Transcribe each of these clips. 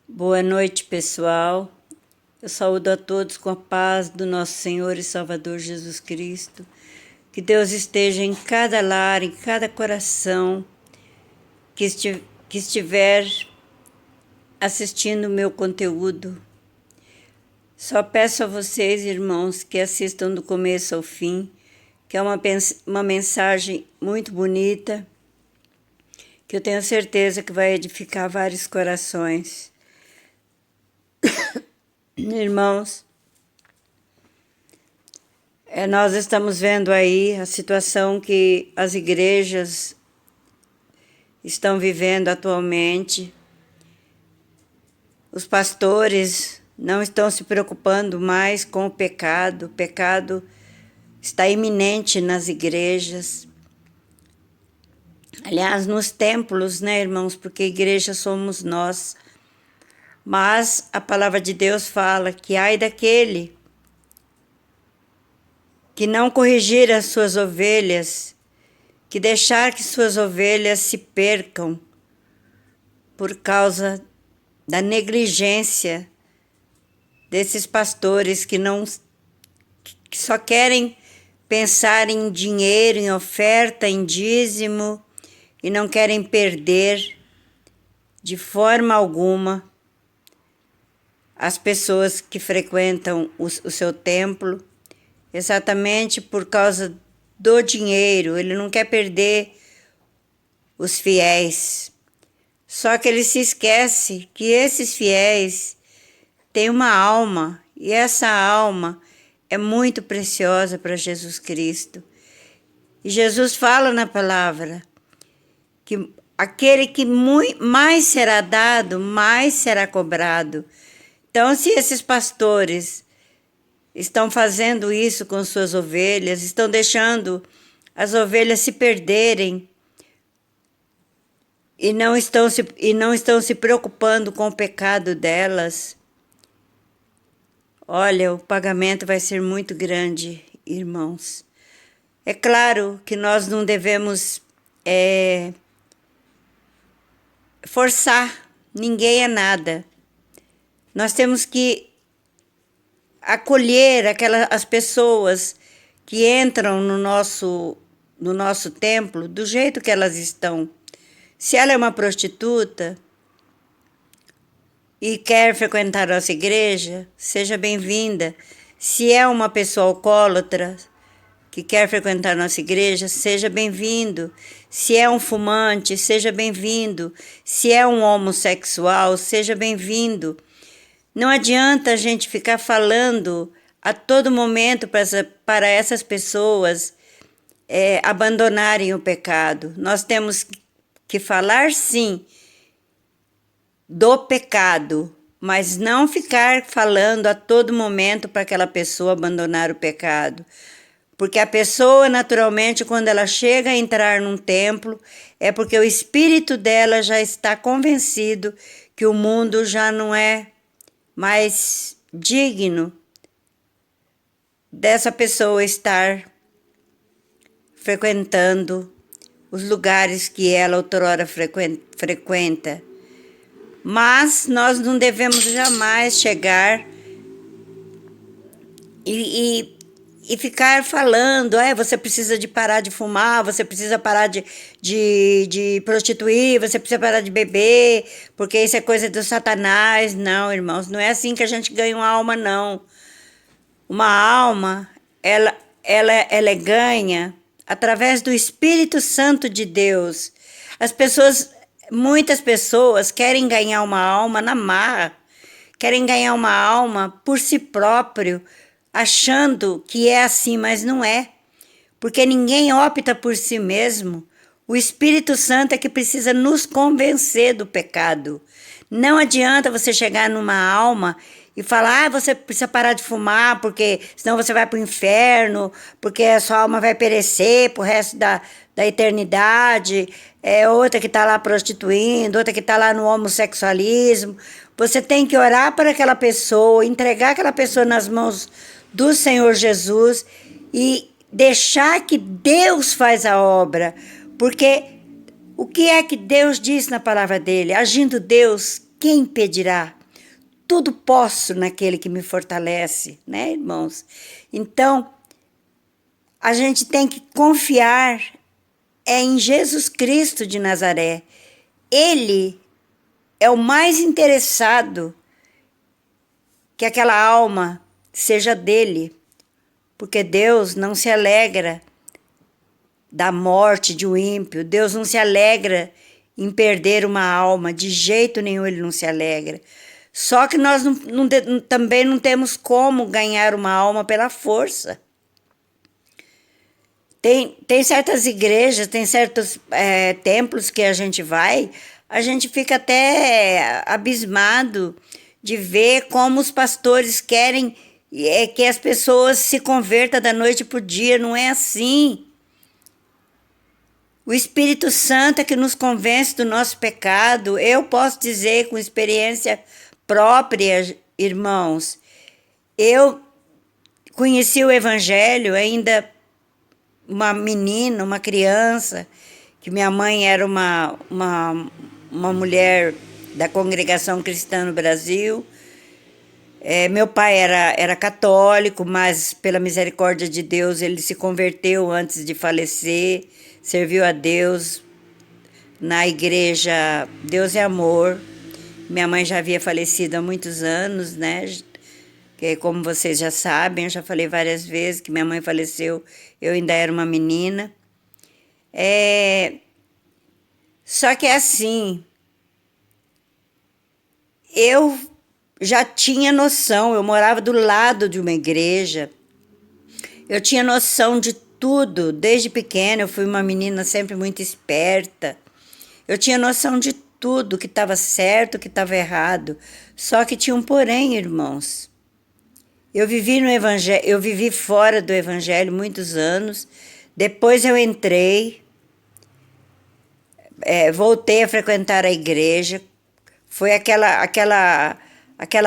Boa noite, pessoal. Eu saúdo a todos com a paz do nosso Senhor e Salvador Jesus Cristo. Que Deus esteja em cada lar, em cada coração que estiver assistindo o meu conteúdo. Só peço a vocês, irmãos, que assistam do começo ao fim, que é uma mensagem muito bonita, que eu tenho certeza que vai edificar vários corações. Irmãos, nós estamos vendo aí a situação que as igrejas estão vivendo atualmente. Os pastores não estão se preocupando mais com o pecado está iminente nas igrejas. Aliás, nos templos, né, irmãos? Porque igreja somos nós. Mas a palavra de Deus fala que ai daquele que não corrigir as suas ovelhas, que deixar que suas ovelhas se percam por causa da negligência desses pastores que só querem pensar em dinheiro, em oferta, em dízimo e não querem perder de forma alguma as pessoas que frequentam o seu templo, exatamente por causa do dinheiro. Ele não quer perder os fiéis. Só que ele se esquece que esses fiéis têm uma alma, e essa alma é muito preciosa para Jesus Cristo. E Jesus fala na palavra que aquele que mais será dado, mais será cobrado. Então, se esses pastores estão fazendo isso com suas ovelhas, estão deixando as ovelhas se perderem e não estão se preocupando com o pecado delas, olha, o pagamento vai ser muito grande, irmãos. É claro que nós não devemos forçar ninguém a nada. Nós temos que acolher as pessoas que entram no nosso templo do jeito que elas estão. Se ela é uma prostituta e quer frequentar a nossa igreja, seja bem-vinda. Se é uma pessoa alcoólatra que quer frequentar a nossa igreja, seja bem-vindo. Se é um fumante, seja bem-vindo. Se é um homossexual, seja bem-vindo. Não adianta a gente ficar falando a todo momento para essas pessoas abandonarem o pecado. Nós temos que falar, sim, do pecado, mas não ficar falando a todo momento para aquela pessoa abandonar o pecado. Porque a pessoa, naturalmente, quando ela chega a entrar num templo, é porque o espírito dela já está convencido que o mundo já não é mais digno dessa pessoa estar frequentando os lugares que ela outrora frequenta. Mas nós não devemos jamais chegar e ficar falando, você precisa de parar de fumar, você precisa parar de prostituir, você precisa parar de beber, porque isso é coisa do Satanás. Não, irmãos, não é assim que a gente ganha uma alma, não. Uma alma, ela é ganha através do Espírito Santo de Deus. Muitas pessoas querem ganhar uma alma na marra, querem ganhar uma alma por si próprio, achando que é assim, mas não é. Porque ninguém opta por si mesmo. O Espírito Santo é que precisa nos convencer do pecado. Não adianta você chegar numa alma e falar, você precisa parar de fumar, porque senão você vai para o inferno, porque a sua alma vai perecer pro resto da eternidade. É outra que está lá prostituindo, outra que está lá no homossexualismo. Você tem que orar para aquela pessoa, entregar aquela pessoa nas mãos do Senhor Jesus e deixar que Deus faz a obra. Porque o que é que Deus diz na palavra dele? Agindo Deus, quem impedirá? tudo posso naquele que me fortalece, né, irmãos? Então, a gente tem que confiar em Jesus Cristo de Nazaré. Ele é o mais interessado que aquela alma seja dele, porque Deus não se alegra da morte de um ímpio, Deus não se alegra em perder uma alma, de jeito nenhum ele não se alegra. Só que nós também não temos como ganhar uma alma pela força. Tem certas igrejas, tem certos templos que a gente vai, a gente fica até abismado de ver como os pastores querem que as pessoas se convertam da noite para o dia. Não é assim. O Espírito Santo é que nos convence do nosso pecado. Eu posso dizer com experiência própria, irmãos, eu conheci o Evangelho ainda uma menina, uma criança, que minha mãe era uma mulher da Congregação Cristã no Brasil. Meu pai era católico, mas pela misericórdia de Deus ele se converteu antes de falecer, serviu a Deus na igreja Deus é Amor. Minha mãe já havia falecido há muitos anos, né? Que, como vocês já sabem, eu já falei várias vezes que minha mãe faleceu, eu ainda era uma menina. Só que é assim, eu já tinha noção, eu morava do lado de uma igreja, eu tinha noção de tudo, desde pequena eu fui uma menina sempre muito esperta, eu tinha noção de tudo, que estava certo, o que estava errado, só que tinha um porém, irmãos. Eu vivi no evangelho, eu vivi fora do evangelho muitos anos, depois eu entrei, voltei a frequentar a igreja, foi aquela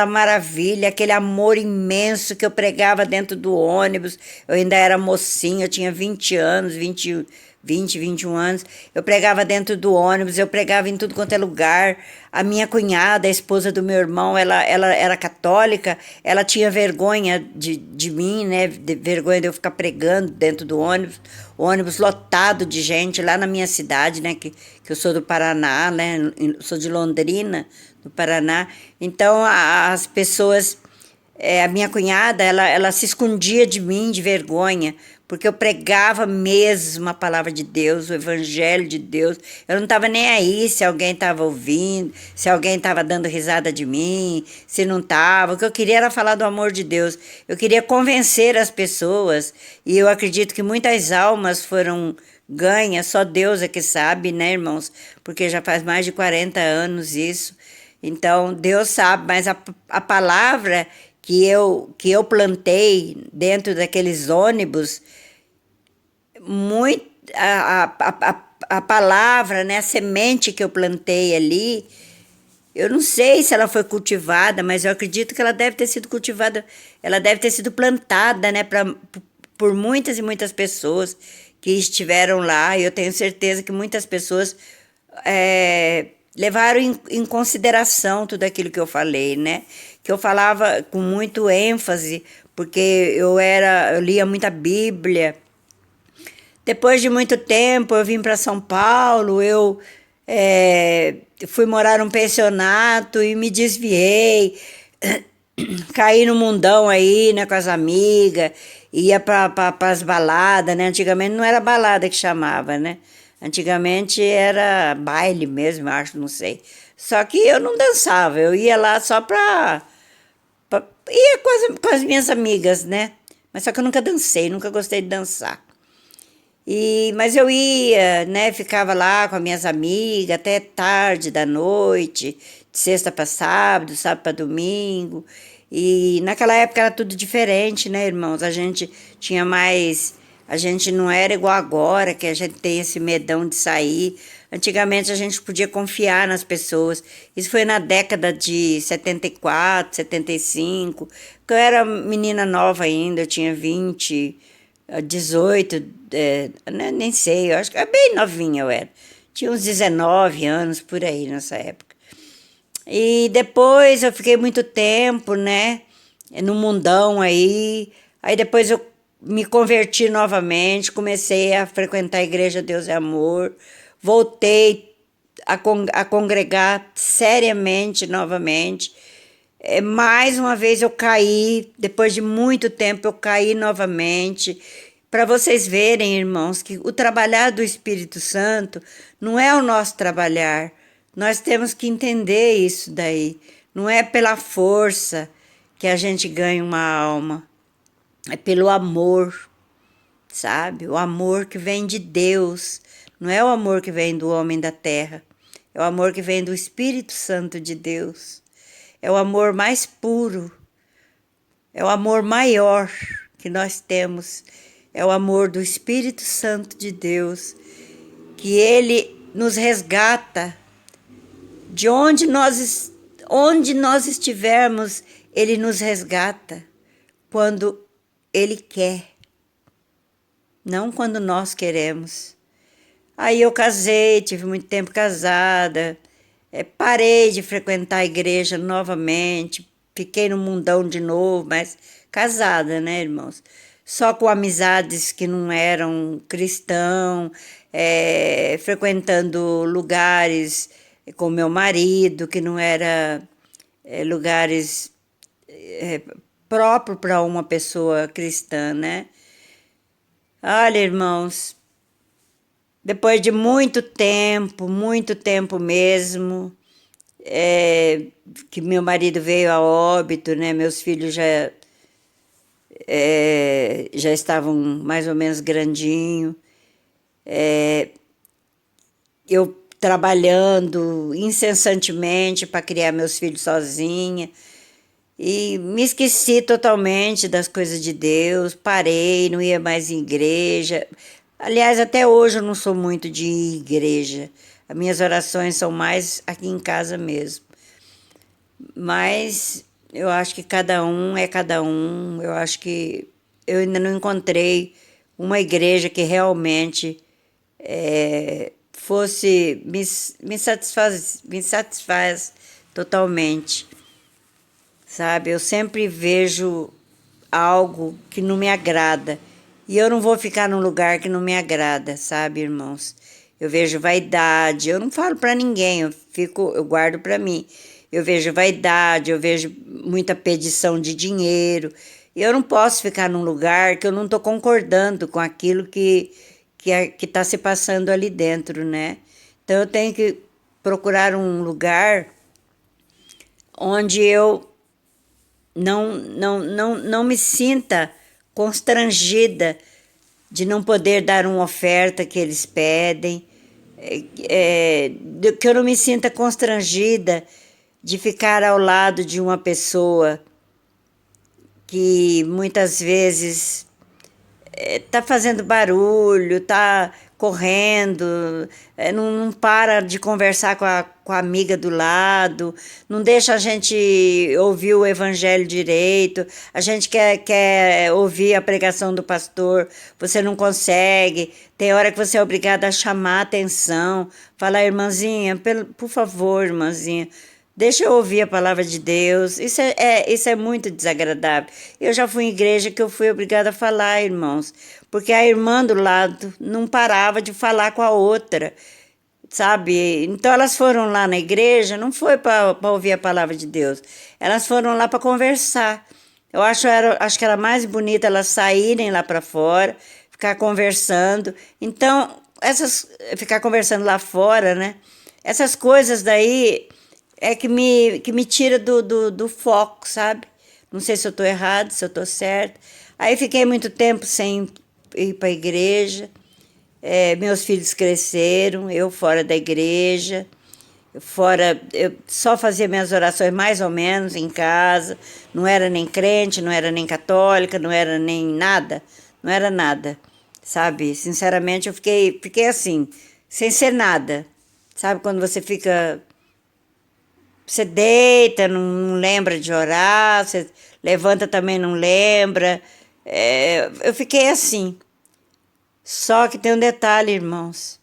maravilha, aquele amor imenso que eu pregava dentro do ônibus. Eu ainda era mocinha, eu tinha 20 anos, 21 anos. Eu pregava dentro do ônibus, eu pregava em tudo quanto é lugar. A minha cunhada, a esposa do meu irmão, ela era católica, ela tinha vergonha de mim, né? Vergonha de eu ficar pregando dentro do ônibus. O ônibus lotado de gente lá na minha cidade, né? Que eu sou do Paraná, né? Eu sou de Londrina, do Paraná. Então, as pessoas... a minha cunhada, ela se escondia de mim de vergonha, porque eu pregava mesmo a palavra de Deus, o evangelho de Deus. Eu não estava nem aí se alguém estava ouvindo, se alguém estava dando risada de mim, se não estava. O que eu queria era falar do amor de Deus. Eu queria convencer as pessoas, e eu acredito que muitas almas foram ganhas, só Deus é que sabe, né, irmãos? Porque já faz mais de 40 anos isso. Então, Deus sabe, mas a palavra que eu plantei dentro daqueles ônibus, a palavra, né, a semente que eu plantei ali, eu não sei se ela foi cultivada, mas eu acredito que ela deve ter sido cultivada, ela deve ter sido plantada, né, por muitas e muitas pessoas que estiveram lá. E eu tenho certeza que muitas pessoas levaram em consideração tudo aquilo que eu falei, né? Que eu falava com muito ênfase, porque eu lia muita Bíblia. Depois de muito tempo, eu vim para São Paulo, eu fui morar num pensionato e me desviei, caí no mundão aí, né, com as amigas, ia para as baladas, né? Antigamente não era balada que chamava, né? Antigamente era baile mesmo, acho, não sei. Só que eu não dançava, eu ia lá só ia com as minhas amigas, né? Mas só que eu nunca dancei, nunca gostei de dançar. Mas eu ia, né? Ficava lá com as minhas amigas até tarde da noite, de sexta para sábado, sábado para domingo. E naquela época era tudo diferente, né, irmãos? A gente tinha mais... A gente não era igual agora, que a gente tem esse medão de sair. Antigamente a gente podia confiar nas pessoas. Isso foi na década de 74, 75, porque eu era menina nova ainda, eu tinha 18, nem sei, eu acho que era bem novinha eu era. Tinha uns 19 anos por aí nessa época. E depois eu fiquei muito tempo, né, no mundão aí. Aí depois eu me converti novamente, comecei a frequentar a Igreja Deus é Amor, voltei a congregar seriamente novamente. Mais uma vez eu caí, depois de muito tempo eu caí novamente. Para vocês verem, irmãos, que o trabalhar do Espírito Santo não é o nosso trabalhar. Nós temos que entender isso daí. Não é pela força que a gente ganha uma alma, é pelo amor, sabe? O amor que vem de Deus, não é o amor que vem do homem da terra, é o amor que vem do Espírito Santo de Deus. É o amor mais puro, é o amor maior que nós temos, é o amor do Espírito Santo de Deus, que Ele nos resgata de onde nós estivermos, Ele nos resgata quando Ele quer, não quando nós queremos. Aí eu casei, tive muito tempo casada, parei de frequentar a igreja novamente, fiquei no mundão de novo, mas casada, né, irmãos? Só com amizades que não eram cristãos, frequentando lugares com meu marido, que não era lugares próprios para uma pessoa cristã, né? Olha, irmãos, depois de muito tempo mesmo, que meu marido veio a óbito, né? Meus filhos já estavam mais ou menos grandinhos. Eu trabalhando incessantemente para criar meus filhos sozinha. E me esqueci totalmente das coisas de Deus, parei, não ia mais em igreja. Aliás, até hoje eu não sou muito de ir em igreja. As minhas orações são mais aqui em casa mesmo. Mas eu acho que cada um é cada um. Eu acho que eu ainda não encontrei uma igreja que realmente fosse me satisfaz totalmente. Sabe, eu sempre vejo algo que não me agrada. E eu não vou ficar num lugar que não me agrada, sabe, irmãos? Eu vejo vaidade, eu não falo para ninguém, eu guardo para mim. Eu vejo vaidade, eu vejo muita pedição de dinheiro. E eu não posso ficar num lugar que eu não estou concordando com aquilo que está se passando ali dentro, né? Então eu tenho que procurar um lugar onde eu não me sinta constrangida de não poder dar uma oferta que eles pedem, que eu não me sinta constrangida de ficar ao lado de uma pessoa que muitas vezes tá fazendo barulho, tá correndo, não para de conversar com a amiga do lado, não deixa a gente ouvir o evangelho direito, a gente quer ouvir a pregação do pastor, você não consegue, tem hora que você é obrigada a chamar a atenção, falar, irmãzinha, por favor, irmãzinha, deixa eu ouvir a palavra de Deus. Isso é muito desagradável. Eu já fui em igreja que eu fui obrigada a falar, irmãos, porque a irmã do lado não parava de falar com a outra, sabe? Então elas foram lá na igreja, não foi para ouvir a palavra de Deus, elas foram lá para conversar. Eu acho que era mais bonito elas saírem lá para fora, ficar conversando. Então, ficar conversando lá fora, né? Essas coisas daí que me tira do foco, sabe? Não sei se eu estou errado, se eu estou certo. Aí fiquei muito tempo sem ir para a igreja. Meus filhos cresceram, eu fora da igreja. Eu só fazia minhas orações mais ou menos em casa. Não era nem crente, não era nem católica, não era nem nada. Não era nada, sabe? Sinceramente, eu fiquei assim, sem ser nada. Sabe quando você deita, não lembra de orar, você levanta também não lembra. Eu fiquei assim. Só que tem um detalhe, irmãos.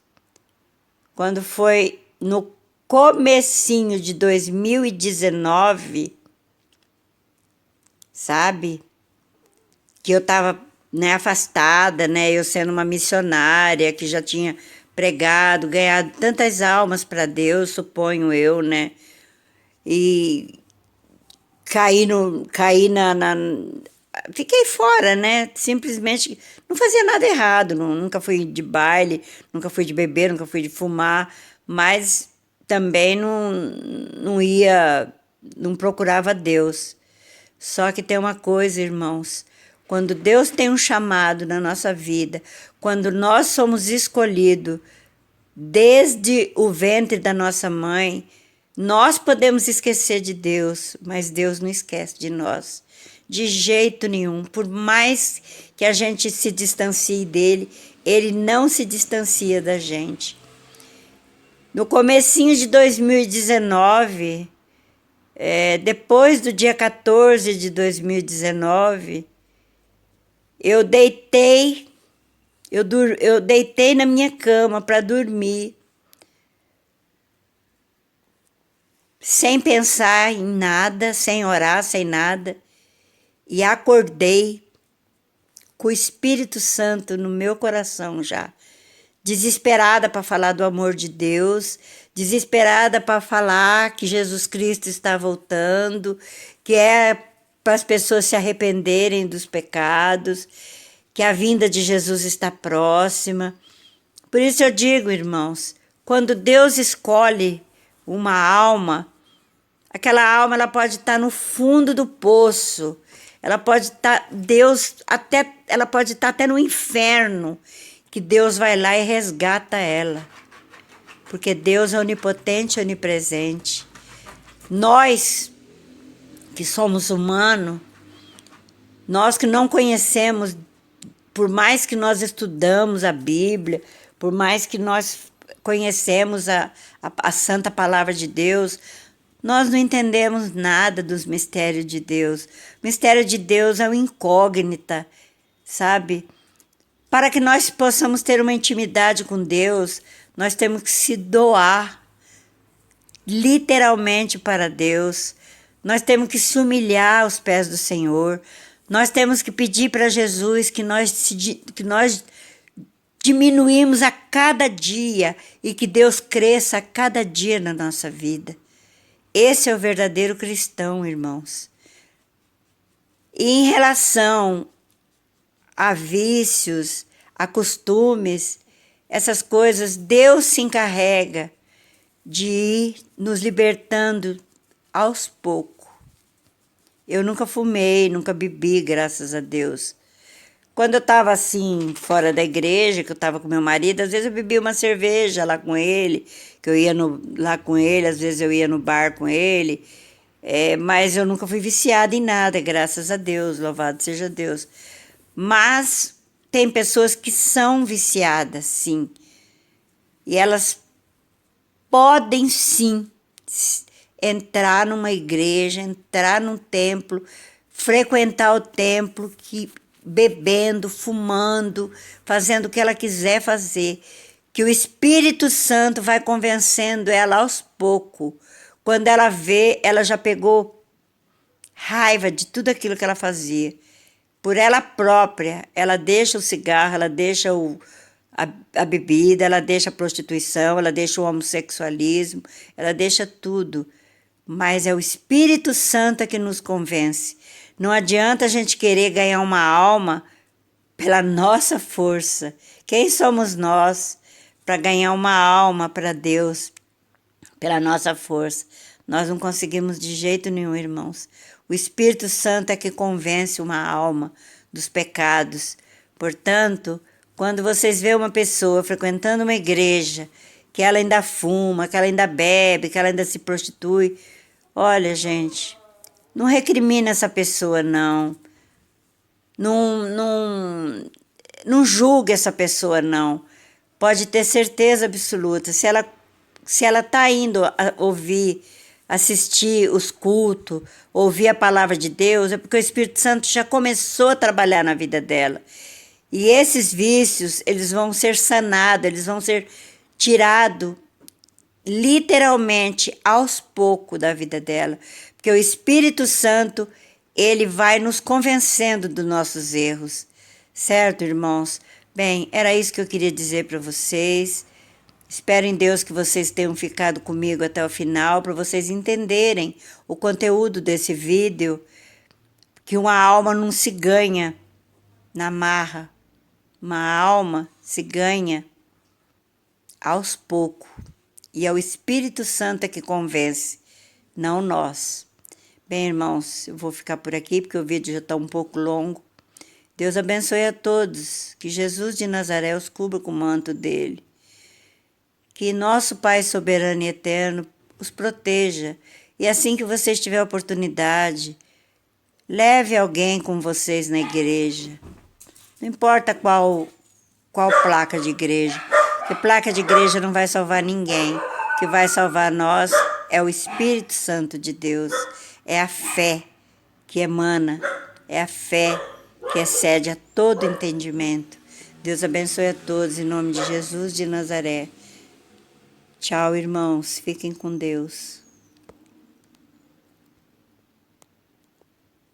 Quando foi no comecinho de 2019, sabe? Que eu estava, né, afastada, né? Eu sendo uma missionária que já tinha pregado, ganhado tantas almas para Deus, suponho eu, né? E fiquei fora, né? Simplesmente não fazia nada errado, nunca fui de baile, nunca fui de beber, nunca fui de fumar, mas também não procurava Deus. Só que tem uma coisa, irmãos, quando Deus tem um chamado na nossa vida, quando nós somos escolhidos desde o ventre da nossa mãe, nós podemos esquecer de Deus, mas Deus não esquece de nós. De jeito nenhum. Por mais que a gente se distancie dele, ele não se distancia da gente. No comecinho de 2019, depois do dia 14 de 2019, eu deitei na minha cama para dormir, sem pensar em nada, sem orar, sem nada, e acordei com o Espírito Santo no meu coração já, desesperada para falar do amor de Deus, desesperada para falar que Jesus Cristo está voltando, que é para as pessoas se arrependerem dos pecados, que a vinda de Jesus está próxima. Por isso eu digo, irmãos, quando Deus escolhe uma alma, aquela alma ela pode estar no fundo do poço, ela pode estar, ela pode estar até no inferno, que Deus vai lá e resgata ela. Porque Deus é onipotente e onipresente. Nós, que somos humanos, nós que não conhecemos, por mais que nós estudamos a Bíblia, por mais que nós conhecemos a santa palavra de Deus, nós não entendemos nada dos mistérios de Deus. O mistério de Deus é uma incógnita, sabe? Para que nós possamos ter uma intimidade com Deus, nós temos que se doar literalmente para Deus. Nós temos que se humilhar aos pés do Senhor. Nós temos que pedir para Jesus que nós diminuímos a cada dia e que Deus cresça a cada dia na nossa vida. Esse é o verdadeiro cristão, irmãos. E em relação a vícios, a costumes, essas coisas, Deus se encarrega de ir nos libertando aos poucos. Eu nunca fumei, nunca bebi, graças a Deus. Quando eu estava assim, fora da igreja, que eu estava com meu marido, às vezes eu bebia uma cerveja lá com ele, que eu ia lá com ele, às vezes eu ia no bar com ele, mas eu nunca fui viciada em nada, graças a Deus, louvado seja Deus. Mas tem pessoas que são viciadas, sim, e elas podem sim entrar numa igreja, entrar num templo, frequentar o templo, bebendo, fumando, fazendo o que ela quiser fazer, que o Espírito Santo vai convencendo ela aos poucos. Quando ela vê, ela já pegou raiva de tudo aquilo que ela fazia. Por ela própria, ela deixa o cigarro, ela deixa a bebida, ela deixa a prostituição, ela deixa o homossexualismo, ela deixa tudo. Mas é o Espírito Santo que nos convence. Não adianta a gente querer ganhar uma alma pela nossa força. Quem somos nós para ganhar uma alma para Deus pela nossa força? Nós não conseguimos de jeito nenhum, irmãos. O Espírito Santo é que convence uma alma dos pecados. Portanto, quando vocês veem uma pessoa frequentando uma igreja, que ela ainda fuma, que ela ainda bebe, que ela ainda se prostitui, olha, gente, não recrimina essa pessoa, não. Não julgue essa pessoa, não. Pode ter certeza absoluta. Se ela está indo assistir os cultos, ouvir a palavra de Deus, é porque o Espírito Santo já começou a trabalhar na vida dela. E esses vícios, eles vão ser sanados, eles vão ser tirados literalmente aos poucos da vida dela, porque o Espírito Santo, ele vai nos convencendo dos nossos erros, certo, irmãos? Bem, era isso que eu queria dizer para vocês. Espero em Deus que vocês tenham ficado comigo até o final, para vocês entenderem o conteúdo desse vídeo, que uma alma não se ganha na marra, uma alma se ganha aos poucos. E é o Espírito Santo que convence, não nós. Bem, irmãos, eu vou ficar por aqui porque o vídeo já está um pouco longo. Deus abençoe a todos. Que Jesus de Nazaré os cubra com o manto dele. Que nosso Pai soberano e eterno os proteja. E assim que vocês tiverem oportunidade, leve alguém com vocês na igreja. Não importa qual placa de igreja. Porque placa de igreja não vai salvar ninguém. O que vai salvar nós é o Espírito Santo de Deus. É a fé que emana. É a fé que excede a todo entendimento. Deus abençoe a todos, em nome de Jesus de Nazaré. Tchau, irmãos. Fiquem com Deus.